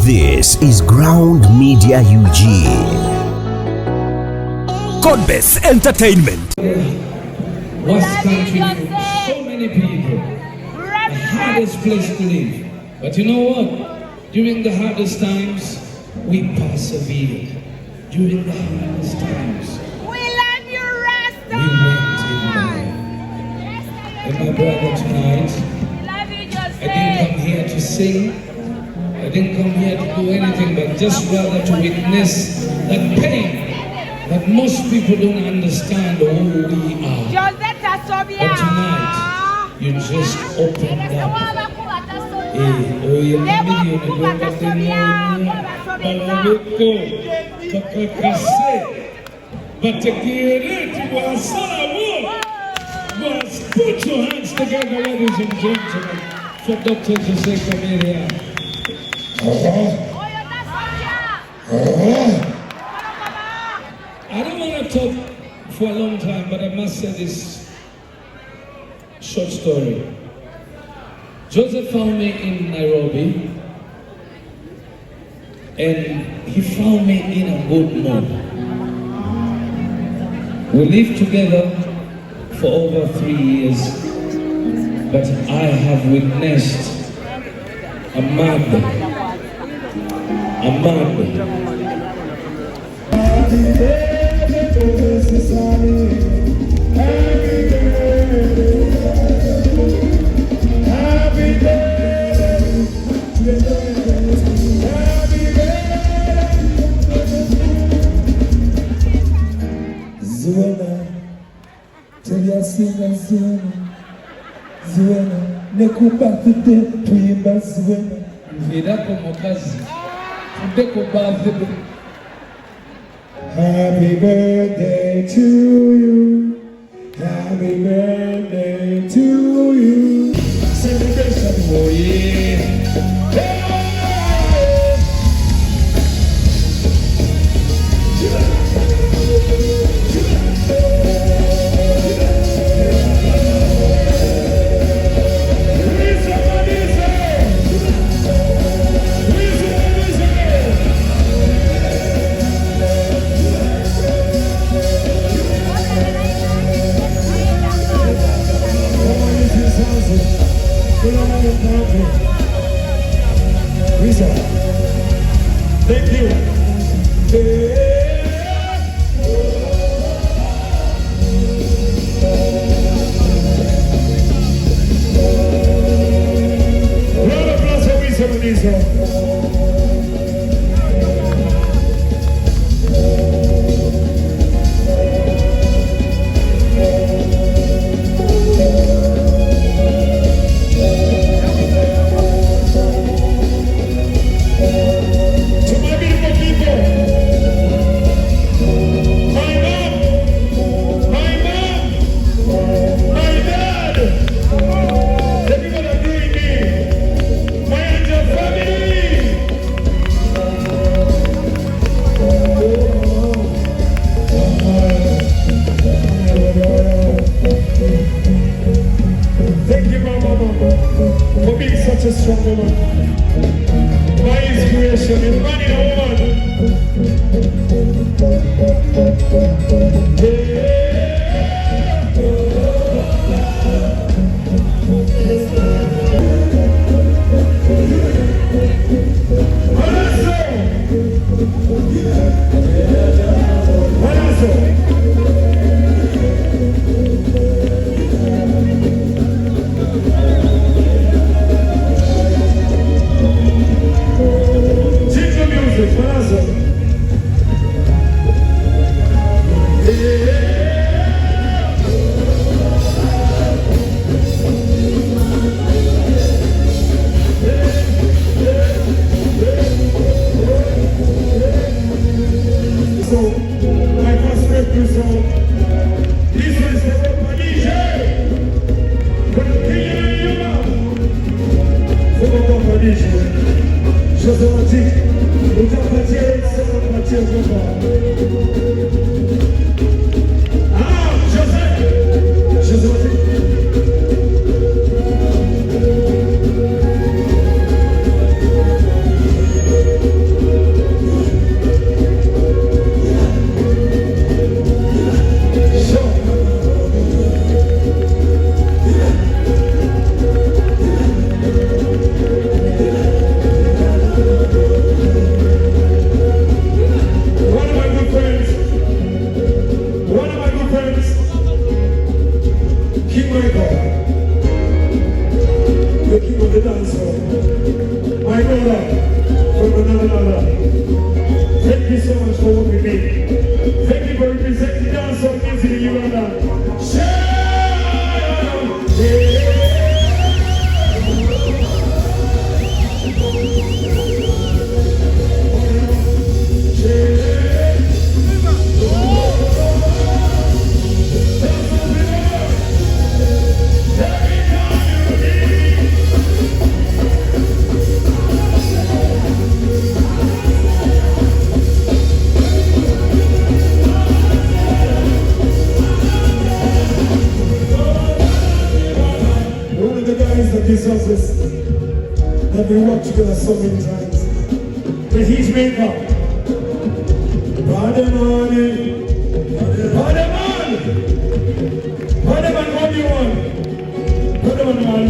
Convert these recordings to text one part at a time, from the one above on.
This is Ground Media UG. Godbase Entertainment. West Country for so many people. The hardest place to live. But you know what? During the hardest times, we persevered. During the hardest times, we love you, Rasta. we went in there. And my brother tonight, Love you, Joseph. I didn't come here to sing. I didn't come here to do anything but just rather to witness that pain that most people don't understand who we are. But tonight, you just opened up. Put your hands together, ladies and gentlemen, for Dr. Jose Chameleone. I don't want to talk for a long time, but I must say this short story. Joseph found me in Nairobi, and he found me in a good mood. We lived together for over 3 years, but I have witnessed a man. Zuena, nekubafide tuyimba Zuena. Nvirako mukazi, tudeko birthday. Happy birthday to you. Happy birthday to you. Celebration, oh yeah. Hey! Thank you. Round of applause for Wisa. Such a strong woman. My inspiration is running a woman. another. Thank you so much for working with me. Thank you for representing dancehall music in Uganda. That we worked together so many times. The heat maker. Pademan, what do you want? Pademan,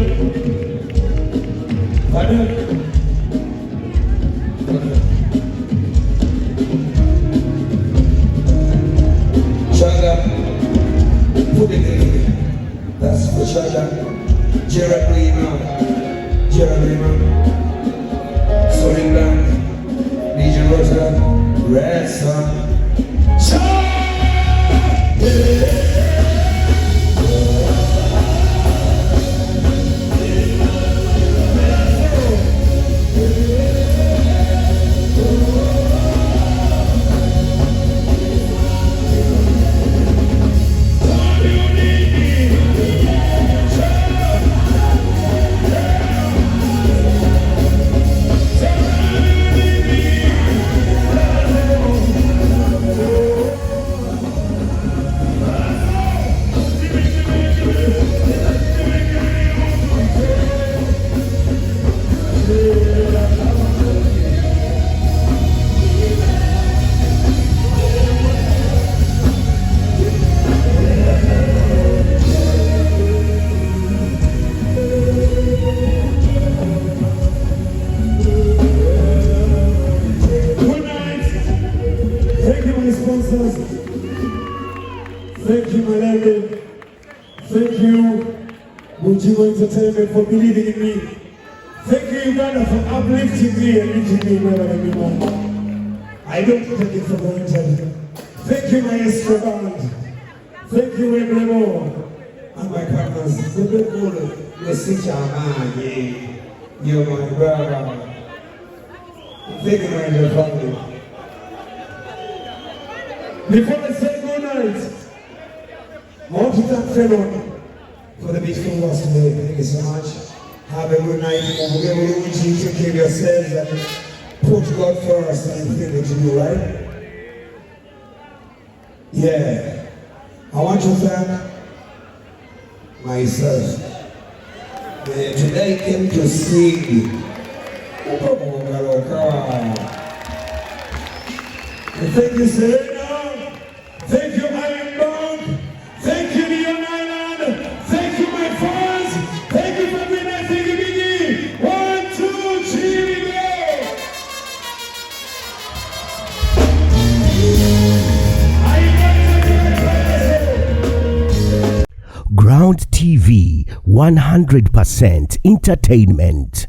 Shaga, put it in. That's for Shaga. Jeremy, Solingan, Legion Rosa, Red Sun. Thank you, my lady. Thank you, Bujigo Entertainment, for believing in me. Thank you, Uganda, for uplifting me and lifting me wherever I belong. I don't take it for granted. Thank you, my Maestro Band. Thank you, Ebirabo, and my partners. Bebe Cool, you're my brother. Thank you, my dear family. Before I say good night, I want to thank everyone for the beautiful loss today. Thank you so much. Have a good night. Take care of yourselves and put God first and everything that you do, right? Yeah. I want to thank myself. Today I came to sing. And thank you, Serena. Thank you, Iron Dog. Thank you, Neon Island. Thank you, my fans. Thank you for being there. Thank you, Biggie. 1, 2, 3, we go. Ground TV, 100% entertainment.